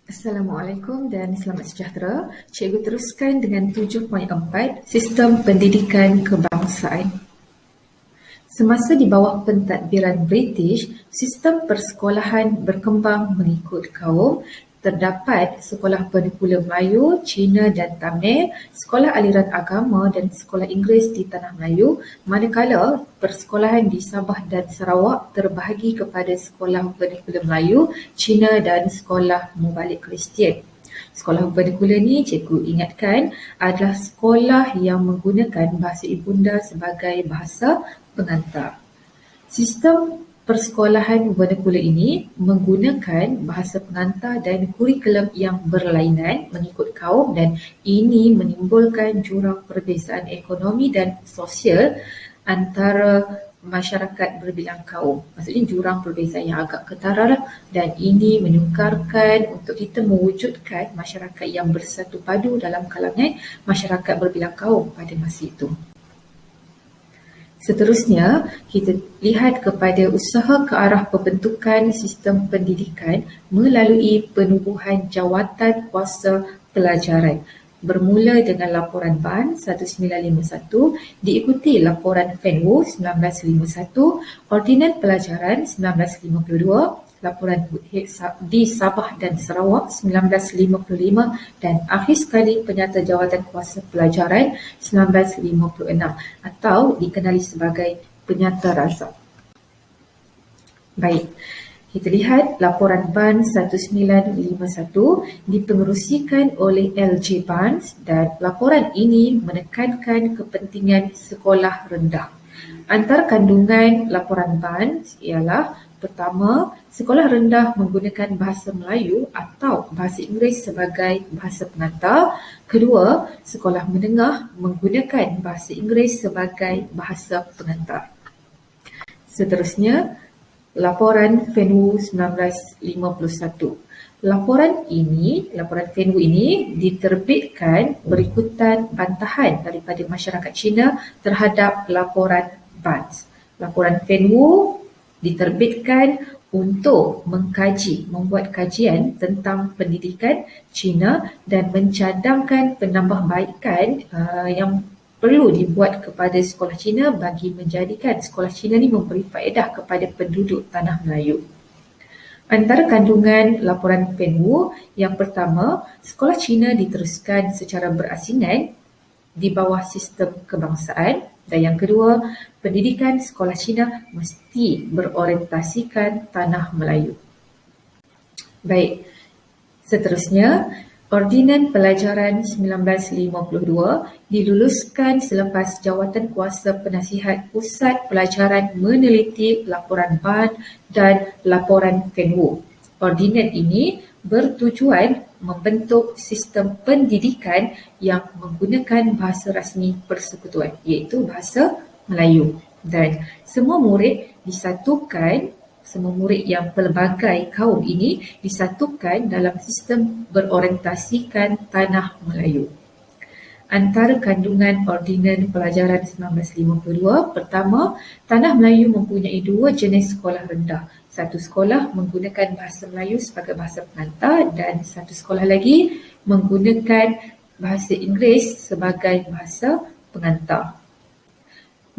Assalamualaikum dan selamat sejahtera. Cikgu teruskan dengan 7.4 Sistem Pendidikan Kebangsaan. Semasa di bawah pentadbiran British, sistem persekolahan berkembang mengikut kaum. Terdapat sekolah Bernipula Melayu, Cina dan Tamil, sekolah aliran agama dan sekolah Inggeris di Tanah Melayu, manakala persekolahan di Sabah dan Sarawak terbahagi kepada sekolah Bernipula Melayu, Cina dan sekolah Mubalik Kristian. Sekolah Bernipula ni cikgu ingatkan adalah sekolah yang menggunakan bahasa ibunda sebagai bahasa pengantar. Sistem persekolahan Bernipula ini menggunakan bahasa pengantar dan kurikulum yang berlainan mengikut kaum, dan ini menimbulkan jurang perbezaan ekonomi dan sosial antara masyarakat berbilang kaum. Maksudnya jurang perbezaan yang agak ketara lah. Dan ini menyukarkan untuk kita mewujudkan masyarakat yang bersatu padu dalam kalangan masyarakat berbilang kaum pada masa itu. Seterusnya, kita lihat kepada usaha ke arah pembentukan sistem pendidikan melalui penubuhan jawatan kuasa pelajaran. Bermula dengan laporan BAN 1951, diikuti laporan FENWU 1951, Ordinan Pelajaran 1952, laporan di Sabah dan Sarawak 1955 dan akhir sekali Penyata Jawatan Kuasa Pelajaran 1956 atau dikenali sebagai Penyata Razak. Baik, kita lihat laporan BAN 1951 dipengerusikan oleh LJ Barnes dan laporan ini menekankan kepentingan sekolah rendah. Antara kandungan laporan BAN ialah: pertama, sekolah rendah menggunakan bahasa Melayu atau bahasa Inggeris sebagai bahasa pengantar. Kedua, sekolah menengah menggunakan bahasa Inggeris sebagai bahasa pengantar. Seterusnya, laporan FENWU 1951. Laporan FENWU ini diterbitkan berikutan bantahan daripada masyarakat Cina terhadap laporan BANS. Laporan FENWU diterbitkan untuk membuat kajian tentang pendidikan Cina dan mencadangkan penambahbaikan yang perlu dibuat kepada sekolah Cina bagi menjadikan sekolah Cina ni memberi faedah kepada penduduk Tanah Melayu. Antara kandungan laporan FENWU, yang pertama, sekolah Cina diteruskan secara berasingan di bawah sistem kebangsaan, dan yang kedua, pendidikan sekolah Cina mesti berorientasikan Tanah Melayu. Baik, seterusnya, Ordinan Pelajaran 1952 diluluskan selepas Jawatan Kuasa Penasihat Pusat Pelajaran meneliti laporan BAN dan laporan FENWU. Ordinan ini bertujuan membentuk sistem pendidikan yang menggunakan bahasa rasmi persekutuan, iaitu bahasa Melayu. Dan semua murid yang pelbagai kaum ini disatukan dalam sistem berorientasikan Tanah Melayu. Antara kandungan Ordinan Pelajaran 1952, pertama, Tanah Melayu mempunyai dua jenis sekolah rendah. Satu sekolah menggunakan bahasa Melayu sebagai bahasa pengantar dan satu sekolah lagi menggunakan bahasa Inggeris sebagai bahasa pengantar.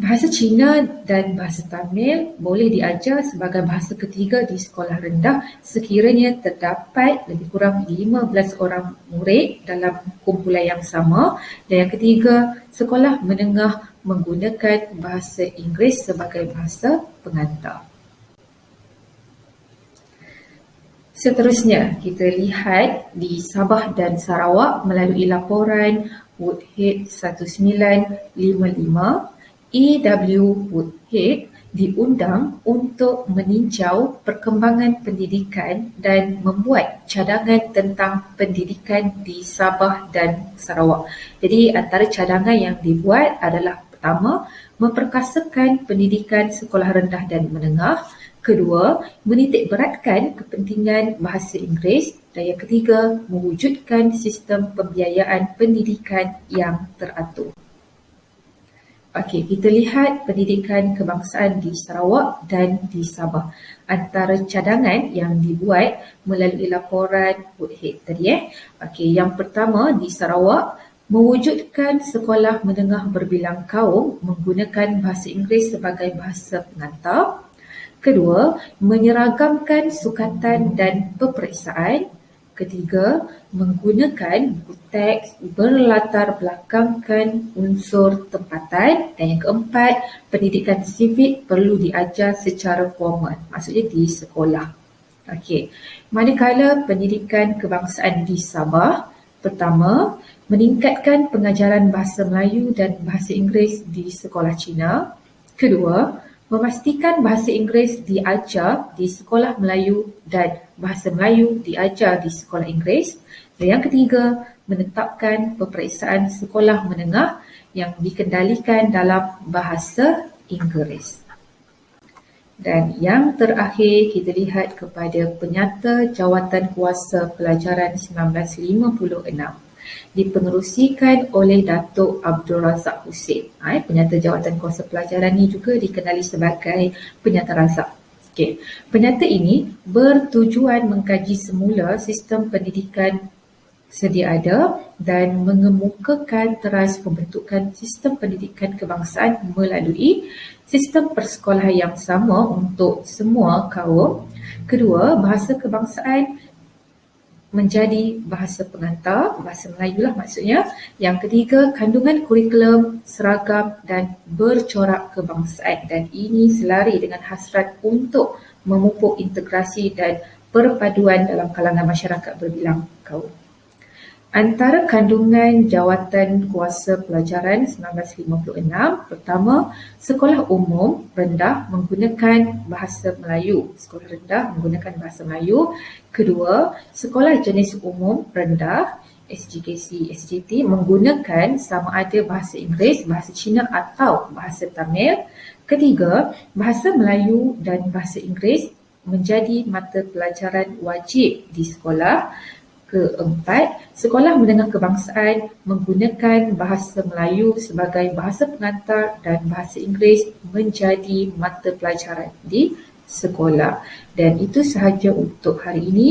Bahasa Cina dan bahasa Tamil boleh diajar sebagai bahasa ketiga di sekolah rendah sekiranya terdapat lebih kurang 15 orang murid dalam kumpulan yang sama, dan yang ketiga, sekolah menengah menggunakan bahasa Inggeris sebagai bahasa pengantar. Seterusnya, kita lihat di Sabah dan Sarawak melalui laporan Woodhead 1955. E.W. Woodhead diundang untuk meninjau perkembangan pendidikan dan membuat cadangan tentang pendidikan di Sabah dan Sarawak. Jadi antara cadangan yang dibuat adalah: pertama, memperkasakan pendidikan sekolah rendah dan menengah. Kedua, menitik beratkan kepentingan bahasa Inggeris. Dan yang ketiga, mewujudkan sistem pembiayaan pendidikan yang teratur. Okey, kita lihat pendidikan kebangsaan di Sarawak dan di Sabah. Antara cadangan yang dibuat melalui laporan Woodhead tadi. Okey, yang pertama di Sarawak, mewujudkan sekolah menengah berbilang kaum menggunakan bahasa Inggeris sebagai bahasa pengantar. Kedua, menyeragamkan sukatan dan peperiksaan. Ketiga, menggunakan buku teks berlatar belakangkan unsur tempatan. Dan yang keempat, pendidikan sivik perlu diajar secara formal, maksudnya di sekolah. Okey, manakala pendidikan kebangsaan di Sabah, pertama, meningkatkan pengajaran bahasa Melayu dan bahasa Inggeris di sekolah Cina. Kedua, memastikan bahasa Inggeris diajar di sekolah Melayu dan bahasa Melayu diajar di sekolah Inggeris. Dan yang ketiga, menetapkan peperiksaan sekolah menengah yang dikendalikan dalam bahasa Inggeris. Dan yang terakhir, kita lihat kepada Penyata Jawatankuasa Pelajaran 1956. Dipengerusikan oleh Datuk Abdul Razak Husin. Penyata Jawatankuasa Pelajaran ini juga dikenali sebagai Penyata Razak. Okay. Penyata ini bertujuan mengkaji semula sistem pendidikan sedia ada dan mengemukakan teras pembentukan sistem pendidikan kebangsaan melalui sistem persekolahan yang sama untuk semua kaum. Kedua, bahasa kebangsaan menjadi bahasa pengantar, bahasa Melayu lah maksudnya. Yang ketiga, kandungan kurikulum seragam dan bercorak kebangsaan, dan ini selari dengan hasrat untuk memupuk integrasi dan perpaduan dalam kalangan masyarakat berbilang kaum. Antara kandungan Jawatankuasa Pelajaran 1956, pertama, sekolah umum rendah menggunakan bahasa Melayu. Sekolah rendah menggunakan bahasa Melayu. Kedua, sekolah jenis umum rendah, SGKC, SGT, menggunakan sama ada bahasa Inggeris, bahasa Cina atau bahasa Tamil. Ketiga, bahasa Melayu dan bahasa Inggeris menjadi mata pelajaran wajib di sekolah. Keempat, sekolah menengah kebangsaan menggunakan bahasa Melayu sebagai bahasa pengantar dan bahasa Inggeris menjadi mata pelajaran di sekolah. Dan itu sahaja untuk hari ini.